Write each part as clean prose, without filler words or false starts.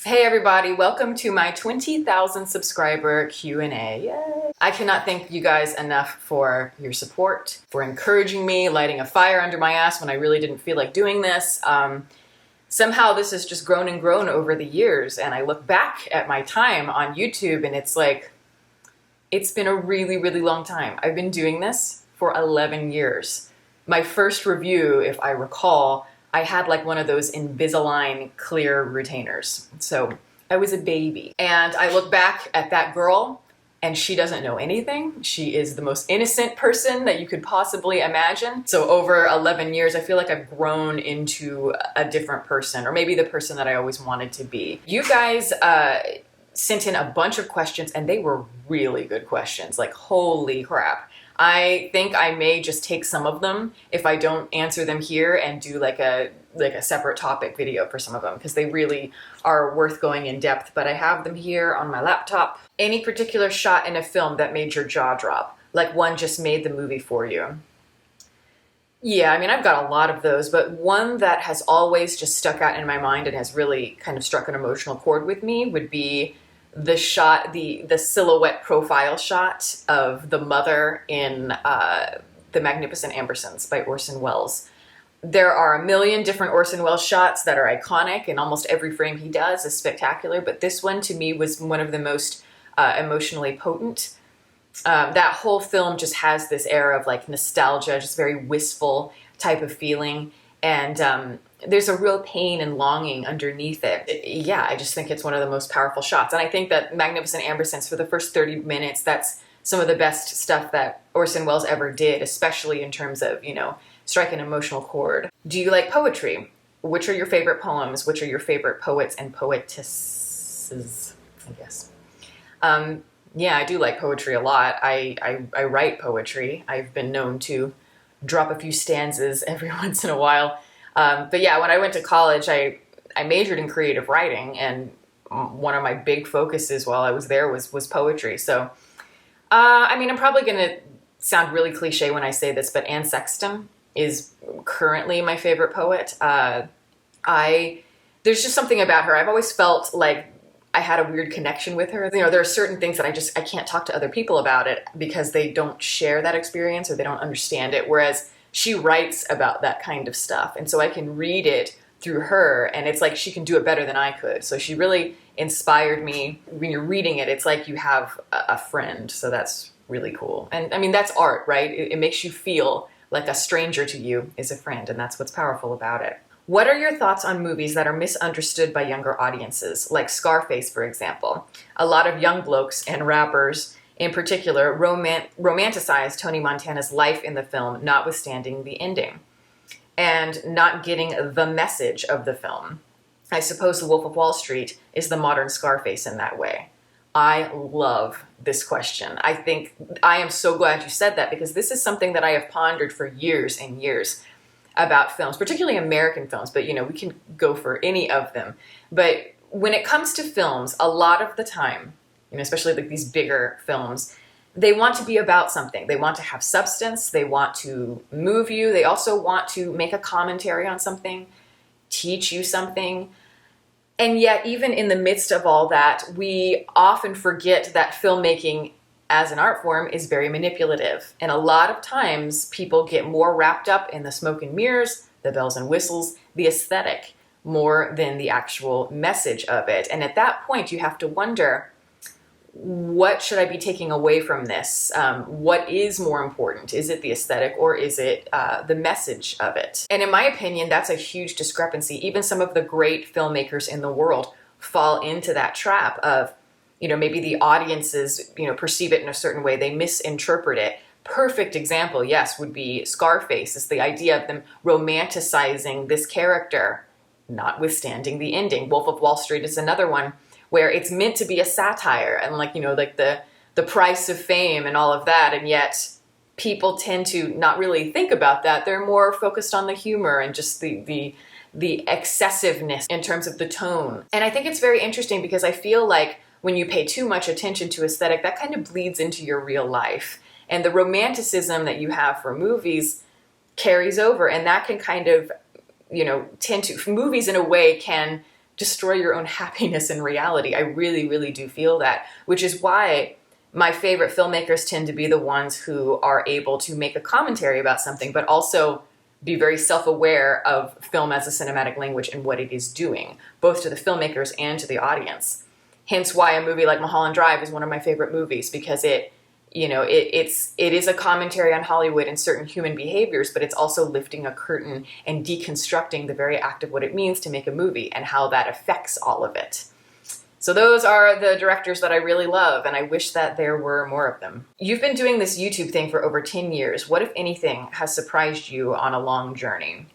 Hey everybody, welcome to my 20,000 subscriber Q&A. Yay! I cannot thank you guys enough for your support, for encouraging me, lighting a fire under my ass when I really didn't feel like doing this. Somehow this has just grown and grown over the years, and I look back at my time on YouTube and it's like, it's been a really, really long time. I've been doing this for 11 years. My first review, if I recall, I had like one of those Invisalign clear retainers. So I was a baby. And I look back at that girl and she doesn't know anything. She is the most innocent person that you could possibly imagine. So over 11 years, I feel like I've grown into a different person, or maybe the person that I always wanted to be. You guys sent in a bunch of questions and they were really good questions. Like, holy crap. I think I may just take some of them if I don't answer them here and do like a separate topic video for some of them, because they really are worth going in depth. But I have them here on my laptop. Any particular shot in a film that made your jaw drop? Like one just made the movie for you? Yeah, I mean, I've got a lot of those, but one that has always just stuck out in my mind and has really kind of struck an emotional chord with me would be the shot, the silhouette profile shot of the mother in The Magnificent Ambersons by Orson Welles. There are a million different Orson Welles shots that are iconic, and almost every frame he does is spectacular, but this one to me was one of the most emotionally potent. That whole film just has this air of like nostalgia, just very wistful type of feeling, and there's a real pain and longing underneath it. Yeah, I just think it's one of the most powerful shots. And I think that Magnificent Ambersons, for the first 30 minutes, that's some of the best stuff that Orson Welles ever did, especially in terms of, you know, strike an emotional chord. Do you like poetry? Which are your favorite poems? Which are your favorite poets and poetesses, I guess? Yeah, I do like poetry a lot. I write poetry. I've been known to drop a few stanzas every once in a while. But yeah, when I went to college, I majored in creative writing, and one of my big focuses while I was there was poetry. So, I mean, I'm probably going to sound really cliche when I say this, but Anne Sexton is currently my favorite poet. There's just something about her. I've always felt like I had a weird connection with her. You know, there are certain things that I can't talk to other people about it because they don't share that experience or they don't understand it. Whereas she writes about that kind of stuff. And so I can read it through her, and it's like she can do it better than I could. So she really inspired me. When you're reading it, it's like you have a friend. So that's really cool. And I mean, that's art, right? It makes you feel like a stranger to you is a friend, and that's what's powerful about it. What are your thoughts on movies that are misunderstood by younger audiences, like Scarface, for example? A lot of young blokes and rappers in particular romanticize Tony Montana's life in the film, notwithstanding the ending, and not getting the message of the film. I suppose The Wolf of Wall Street is the modern Scarface in that way. I love this question. I am so glad you said that, because this is something that I have pondered for years and years about films, particularly American films, but you know, we can go for any of them. But when it comes to films, a lot of the time, you know, especially like these bigger films, they want to be about something. They want to have substance. They want to move you. They also want to make a commentary on something, teach you something. And yet, even in the midst of all that, we often forget that filmmaking as an art form is very manipulative. And a lot of times people get more wrapped up in the smoke and mirrors, the bells and whistles, the aesthetic, more than the actual message of it. And at that point, you have to wonder, what should I be taking away from this? What is more important? Is it the aesthetic, or is it the message of it? And in my opinion, that's a huge discrepancy. Even some of the great filmmakers in the world fall into that trap of, you know, maybe the audiences, you know, perceive it in a certain way. They misinterpret it. Perfect example, yes, would be Scarface. It's the idea of them romanticizing this character, notwithstanding the ending. Wolf of Wall Street is another one where it's meant to be a satire and like, you know, like the price of fame and all of that. And yet people tend to not really think about that. They're more focused on the humor and just the excessiveness in terms of the tone. And I think it's very interesting because I feel like when you pay too much attention to aesthetic, that kind of bleeds into your real life. And the romanticism that you have for movies carries over, and that can kind of, you know, tend to, movies in a way can destroy your own happiness in reality. I really, really do feel that, which is why my favorite filmmakers tend to be the ones who are able to make a commentary about something, but also be very self-aware of film as a cinematic language and what it is doing, both to the filmmakers and to the audience. Hence why a movie like Mulholland Drive is one of my favorite movies, because it is a commentary on Hollywood and certain human behaviors, but it's also lifting a curtain and deconstructing the very act of what it means to make a movie and how that affects all of it. So those are the directors that I really love, and I wish that there were more of them. You've been doing this YouTube thing for over 10 years. What, if anything, has surprised you on a long journey?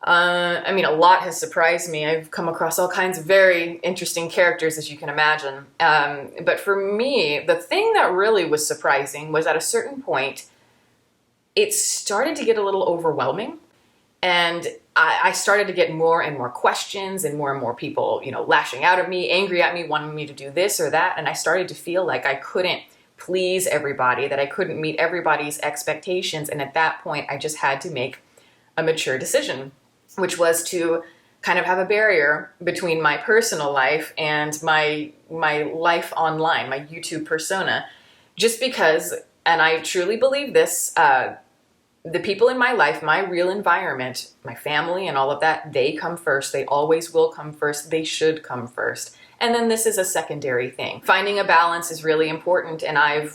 I mean, a lot has surprised me. I've come across all kinds of very interesting characters, as you can imagine. But for me, the thing that really was surprising was at a certain point, it started to get a little overwhelming. And I started to get more and more questions and more people, lashing out at me, angry at me, wanting me to do this or that. And I started to feel like I couldn't please everybody, that I couldn't meet everybody's expectations. And at that point, I just had to make a mature decision, which was to kind of have a barrier between my personal life and my life online, my YouTube persona, just because, and I truly believe this, the people in my life, my real environment, my family and all of that, they come first. They always will come first. They should come first. And then this is a secondary thing. Finding a balance is really important, and I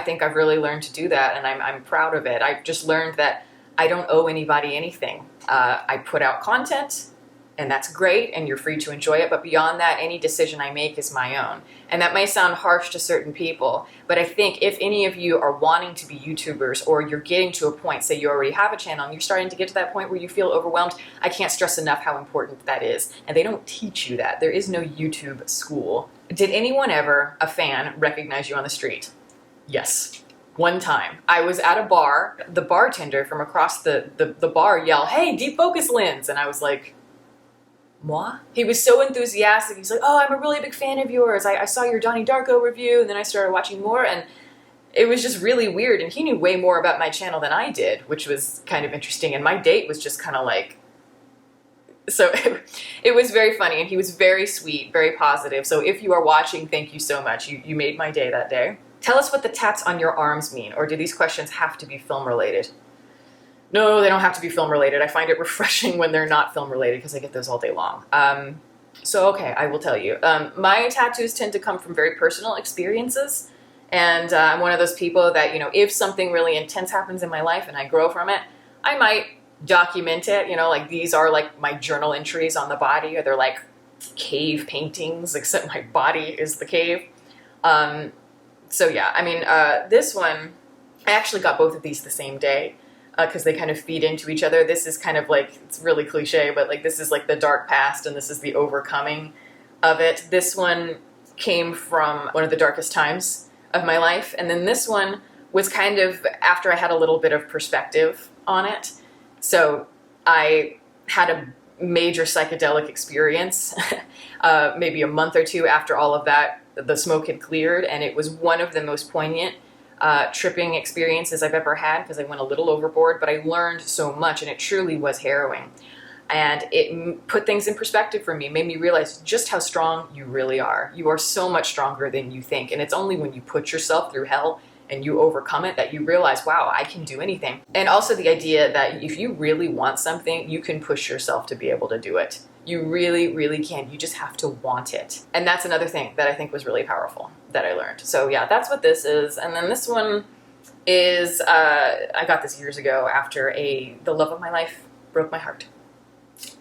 think I've really learned to do that, and I'm proud of it. I've just learned that I don't owe anybody anything. I put out content, and that's great, and you're free to enjoy it, but beyond that, any decision I make is my own. And that may sound harsh to certain people, but I think if any of you are wanting to be YouTubers, or you're getting to a point, say you already have a channel, and you're starting to get to that point where you feel overwhelmed, I can't stress enough how important that is. And they don't teach you that. There is no YouTube school. Did anyone ever, a fan, recognize you on the street? Yes. One time, I was at a bar, the bartender from across the bar yelled, "Hey, deep focus lens," and I was like, moi? He was so enthusiastic. He's like, "Oh, I'm a really big fan of yours. I saw your Donnie Darko review," and then I started watching more, and it was just really weird, and he knew way more about my channel than I did, which was kind of interesting, and my date was just kind of like, so it was very funny, and he was very sweet, very positive. So if you are watching, thank you so much. You made my day that day. Tell us what the tats on your arms mean, or do these questions have to be film related? No, they don't have to be film related. I find it refreshing when they're not film related because I get those all day long. So okay, I will tell you. My tattoos tend to come from very personal experiences, and I'm one of those people that, if something really intense happens in my life and I grow from it, I might document it. Like these are like my journal entries on the body, or they're like cave paintings, except my body is the cave. So yeah, I mean, this one, I actually got both of these the same day because they kind of feed into each other. This is kind of like, it's really cliche, but like this is like the dark past and this is the overcoming of it. This one came from one of the darkest times of my life. And then this one was kind of after I had a little bit of perspective on it. So I had a major psychedelic experience maybe a month or two after all of that, the smoke had cleared, and it was one of the most poignant tripping experiences I've ever had because I went a little overboard, but I learned so much, and it truly was harrowing. And it put things in perspective for me, made me realize just how strong you really are. You are so much stronger than you think, and it's only when you put yourself through hell and you overcome it that you realize, wow, I can do anything. And also the idea that if you really want something, you can push yourself to be able to do it. You really, really can. You just have to want it. And that's another thing that I think was really powerful that I learned. So yeah, that's what this is. And then this one is, I got this years ago after the love of my life broke my heart.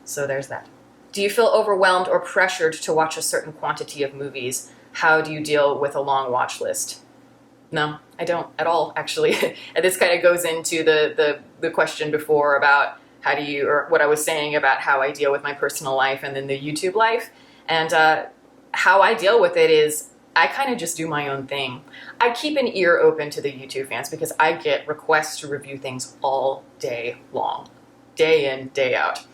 So there's that. Do you feel overwhelmed or pressured to watch a certain quantity of movies? How do you deal with a long watch list? No, I don't at all, actually. And this kind of goes into the question before about how do you, or what I was saying about how I deal with my personal life and then the YouTube life. And how I deal with it is I kind of just do my own thing. I keep an ear open to the YouTube fans because I get requests to review things all day long, day in, day out.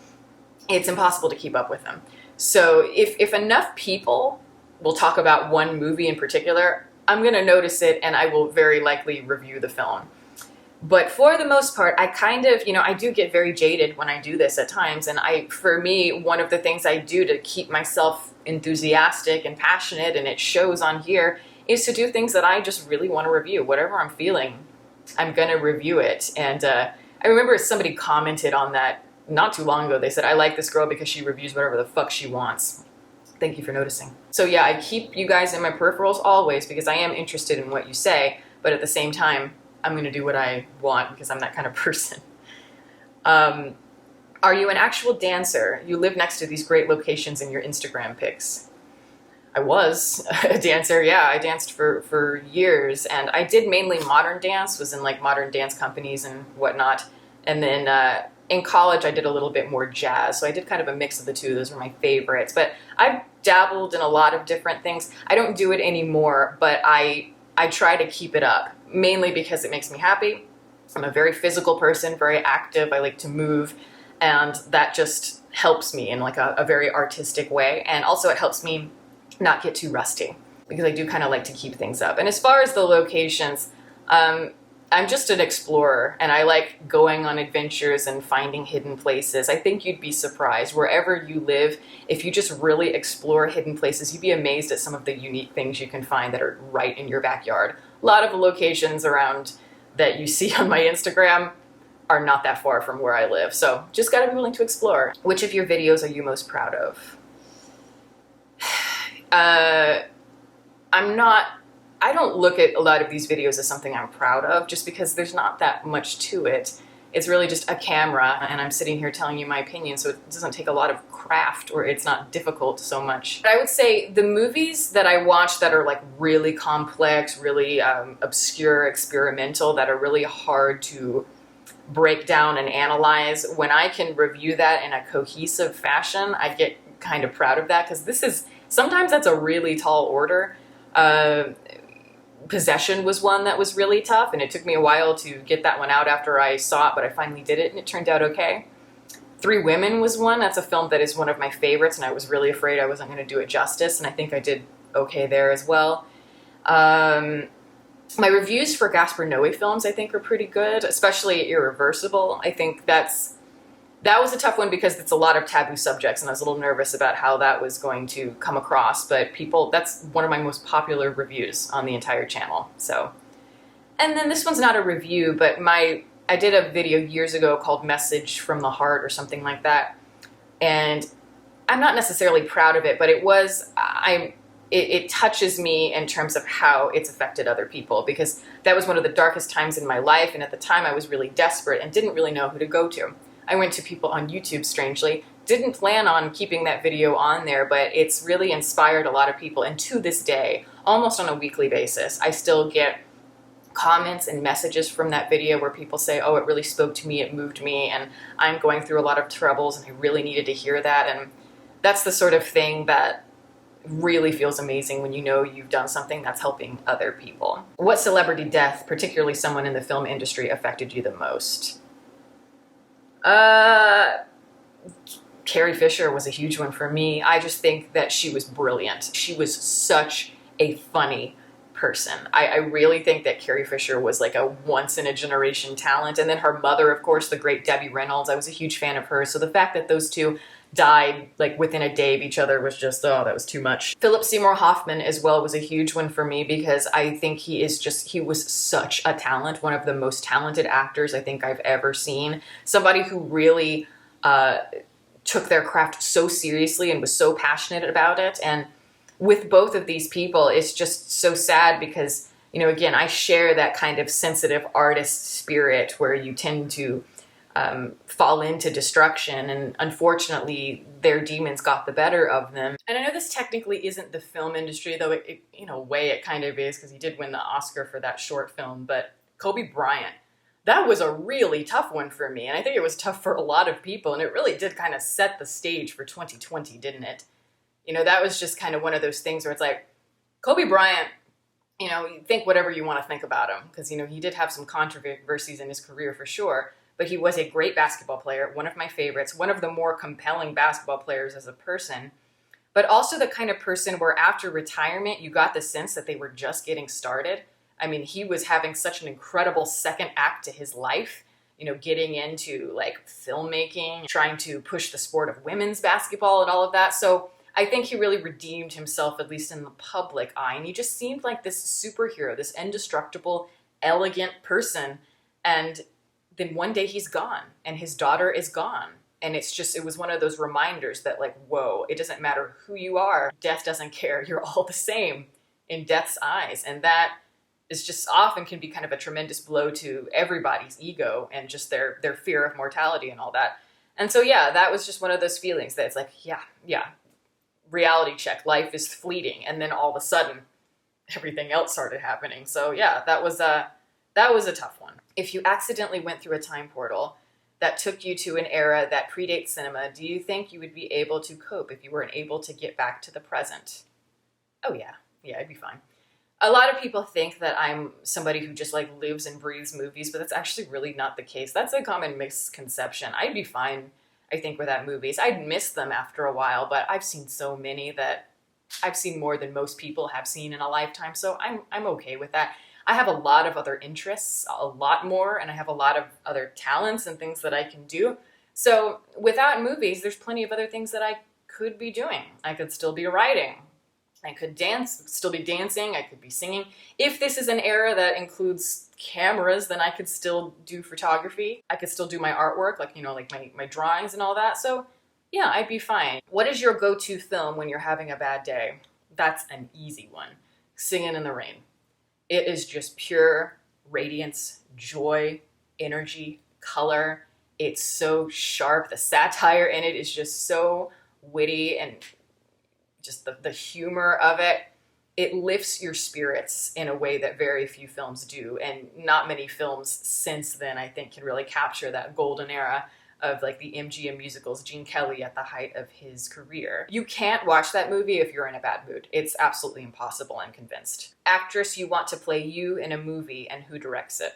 It's impossible to keep up with them. So if enough people will talk about one movie in particular, I'm going to notice it and I will very likely review the film. But for the most part, I kind of, I do get very jaded when I do this at times. And for me, one of the things I do to keep myself enthusiastic and passionate, and it shows on here, is to do things that I just really want to review. Whatever I'm feeling, I'm going to review it. And I remember somebody commented on that not too long ago. They said, I like this girl because she reviews whatever the fuck she wants. Thank you for noticing. So yeah, I keep you guys in my peripherals always because I am interested in what you say, but at the same time, I'm going to do what I want because I'm that kind of person. Are you an actual dancer? You live next to these great locations in your Instagram pics. I was a dancer, yeah. I danced for years, and I did mainly modern dance, was in like modern dance companies and whatnot. And then in college, I did a little bit more jazz. So I did kind of a mix of the two. Those were my favorites. But I've dabbled in a lot of different things. I don't do it anymore, but I try to keep it up, mainly because it makes me happy. I'm a very physical person, very active. I like to move, and that just helps me in like a very artistic way. And also it helps me not get too rusty because I do kind of like to keep things up. And as far as the locations, I'm just an explorer, and I like going on adventures and finding hidden places. I think you'd be surprised wherever you live. If you just really explore hidden places, you'd be amazed at some of the unique things you can find that are right in your backyard. A lot of the locations around that you see on my Instagram are not that far from where I live. So just gotta be willing to explore. Which of your videos are you most proud of? I don't look at a lot of these videos as something I'm proud of just because there's not that much to it. It's really just a camera, and I'm sitting here telling you my opinion, so it doesn't take a lot of craft, or it's not difficult so much. But I would say the movies that I watch that are like really complex, really obscure, experimental, that are really hard to break down and analyze, when I can review that in a cohesive fashion, I get kind of proud of that, because sometimes that's a really tall order. Possession was one that was really tough, and it took me a while to get that one out after I saw it, but I finally did it, and it turned out okay. Three Women was one. That's a film that is one of my favorites, and I was really afraid I wasn't going to do it justice, and I think I did okay there as well. My reviews for Gaspar Noé films, I think, are pretty good, especially Irreversible. I think that was a tough one because it's a lot of taboo subjects, and I was a little nervous about how that was going to come across, but that's one of my most popular reviews on the entire channel. So, and then this one's not a review, but I did a video years ago called Message from the Heart or something like that, and I'm not necessarily proud of it, but it touches me in terms of how it's affected other people, because that was one of the darkest times in my life, and at the time I was really desperate and didn't really know who to go to. I went to people on YouTube, strangely. Didn't plan on keeping that video on there, but it's really inspired a lot of people. And to this day, almost on a weekly basis, I still get comments and messages from that video where people say, oh, it really spoke to me, it moved me, and I'm going through a lot of troubles, and I really needed to hear that. And that's the sort of thing that really feels amazing when you know you've done something that's helping other people. What celebrity death, particularly someone in the film industry, affected you the most? Carrie Fisher was a huge one for me. I just think that she was brilliant. She was such a funny person. I really think that Carrie Fisher was like a once-in-a-generation talent. And then her mother, of course, the great Debbie Reynolds. I was a huge fan of hers. So the fact that those two died like within a day of each other was just, oh, that was too much. Philip Seymour Hoffman as well was a huge one for me because I think he was such a talent, one of the most talented actors I think I've ever seen. Somebody who really took their craft so seriously and was so passionate about it. And with both of these people, it's just so sad because, again, I share that kind of sensitive artist spirit where you tend to fall into destruction, and unfortunately their demons got the better of them. And I know this technically isn't the film industry, though it in a way it kind of is, because he did win the Oscar for that short film, but Kobe Bryant, that was a really tough one for me, and I think it was tough for a lot of people, and it really did kind of set the stage for 2020, didn't it? That was just kind of one of those things where it's like, Kobe Bryant, you think whatever you want to think about him, because, he did have some controversies in his career for sure, but he was a great basketball player, one of my favorites, one of the more compelling basketball players as a person, but also the kind of person where after retirement, you got the sense that they were just getting started. I mean, he was having such an incredible second act to his life, you know, getting into like filmmaking, trying to push the sport of women's basketball and all of that. So I think he really redeemed himself, at least in the public eye. And he just seemed like this superhero, this indestructible, elegant person. And then one day he's gone and his daughter is gone. And it's just, it was one of those reminders that like, whoa, it doesn't matter who you are. Death doesn't care. You're all the same in death's eyes. And that is just often can be kind of a tremendous blow to everybody's ego and just their fear of mortality and all that. And so, yeah, that was just one of those feelings that it's like, yeah, reality check. Life is fleeting. And then all of a sudden, everything else started happening. So yeah, that was a tough one. If you accidentally went through a time portal that took you to an era that predates cinema, do you think you would be able to cope if you weren't able to get back to the present? Oh yeah, I'd be fine. A lot of people think that I'm somebody who just like lives and breathes movies, but that's actually really not the case. That's a common misconception. I'd be fine, I think, without movies. I'd miss them after a while, but I've seen so many that I've seen more than most people have seen in a lifetime, so I'm okay with that. I have a lot of other interests, a lot more, and I have a lot of other talents and things that I can do. So without movies, there's plenty of other things that I could be doing. I could still be writing. I could dance, still be dancing. I could be singing. If this is an era that includes cameras, then I could still do photography. I could still do my artwork, like, you know, like my drawings and all that. So yeah, I'd be fine. What is your go-to film when you're having a bad day? That's an easy one. Singing in the Rain. It is just pure radiance, joy, energy, color. It's so sharp. The satire in it is just so witty, and just the humor of it. It lifts your spirits in a way that very few films do. And not many films since then, I think, can really capture that golden era of like the MGM musicals, Gene Kelly at the height of his career. You can't watch that movie if you're in a bad mood. It's absolutely impossible, I'm convinced. Actress you want to play you in a movie and who directs it?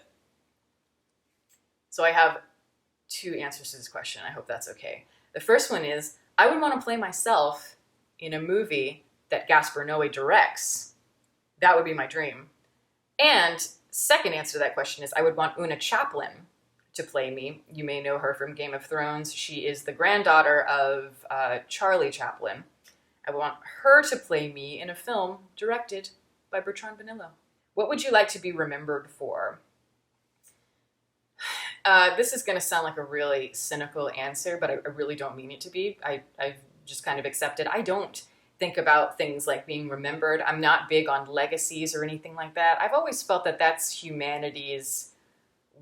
So I have two answers to this question. I hope that's okay. The first one is, I would want to play myself in a movie that Gaspar Noé directs. That would be my dream. And second answer to that question is, I would want Una Chaplin to play me. You may know her from Game of Thrones. She is the granddaughter of Charlie Chaplin. I want her to play me in a film directed by Bertrand Bonello. What would you like to be remembered for? This is going to sound like a really cynical answer, but I really don't mean it to be. I've just kind of accepted. I don't think about things like being remembered. I'm not big on legacies or anything like that. I've always felt that that's humanity's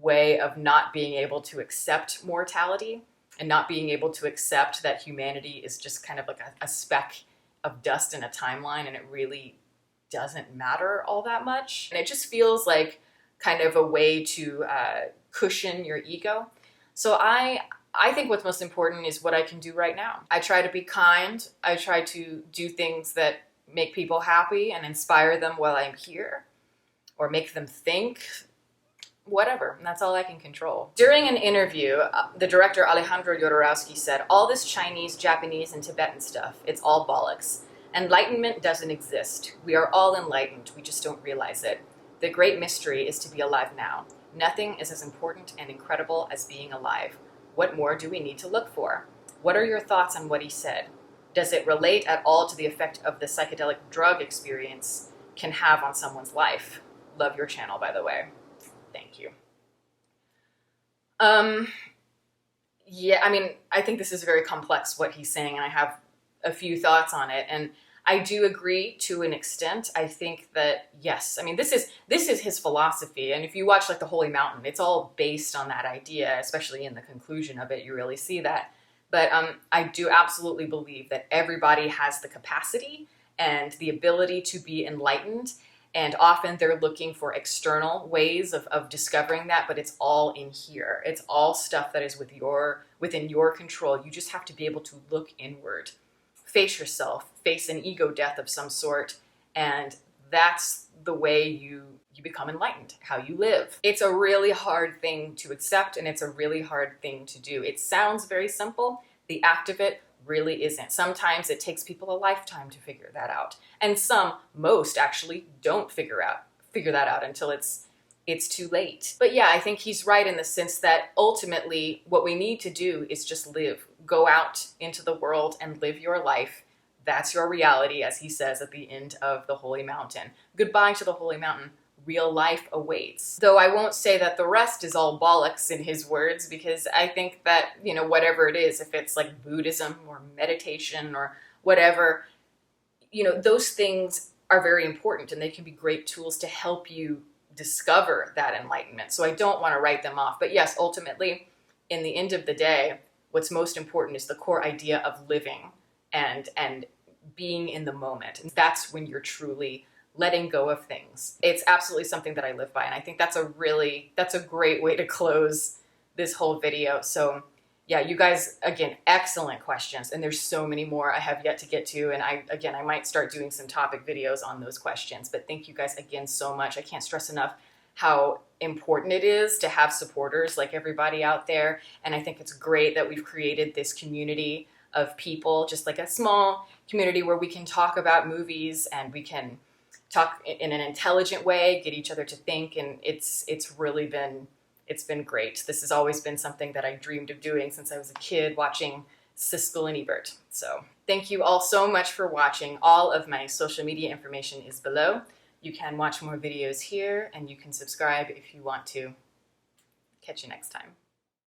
way of not being able to accept mortality and not being able to accept that humanity is just kind of like a speck of dust in a timeline, and it really doesn't matter all that much. And it just feels like kind of a way to cushion your ego. So I think what's most important is what I can do right now. I try to be kind. I try to do things that make people happy and inspire them while I'm here, or make them think, whatever. And that's all I can control. During an interview, the director Alejandro Jodorowsky said, all this Chinese, Japanese, and Tibetan stuff, it's all bollocks. Enlightenment doesn't exist. We are all enlightened. We just don't realize it. The great mystery is to be alive now. Nothing is as important and incredible as being alive. What more do we need to look for? What are your thoughts on what he said? Does it relate at all to the effect of the psychedelic drug experience can have on someone's life? Love your channel, by the way. Thank you. Yeah, I mean, I think this is very complex, what he's saying, and I have a few thoughts on it. And I do agree to an extent. I think that, yes, I mean, this is his philosophy. And if you watch like The Holy Mountain, it's all based on that idea, especially in the conclusion of it, you really see that. But I do absolutely believe that everybody has the capacity and the ability to be enlightened. And often they're looking for external ways of discovering that, but it's all in here. It's all stuff that is within your control. You just have to be able to look inward, face yourself, face an ego death of some sort, and that's the way you become enlightened, how you live. It's a really hard thing to accept, and it's a really hard thing to do. It sounds very simple. The act of it really isn't. Sometimes it takes people a lifetime to figure that out. And most actually don't figure figure that out until it's too late. But yeah, I think he's right in the sense that ultimately what we need to do is just live. Go out into the world and live your life. That's your reality, as he says at the end of the Holy Mountain. Goodbye to the Holy Mountain. Real life awaits. Though I won't say that the rest is all bollocks in his words, because I think that, you know, whatever it is, if it's like Buddhism or meditation or whatever, you know, those things are very important and they can be great tools to help you discover that enlightenment. So I don't want to write them off. But yes, ultimately, in the end of the day, what's most important is the core idea of living and being in the moment. And that's when you're truly letting go of things. It's absolutely something that I live by. And I think that's a great way to close this whole video. So yeah, you guys, again, excellent questions. And there's so many more I have yet to get to. And I might start doing some topic videos on those questions. But thank you guys again so much. I can't stress enough how important it is to have supporters like everybody out there. And I think it's great that we've created this community of people, just like a small community where we can talk about movies and we can talk in an intelligent way, get each other to think, and it's been great. This has always been something that I dreamed of doing since I was a kid, watching Siskel and Ebert. So thank you all so much for watching. All of my social media information is below. You can watch more videos here, and you can subscribe if you want to. Catch you next time.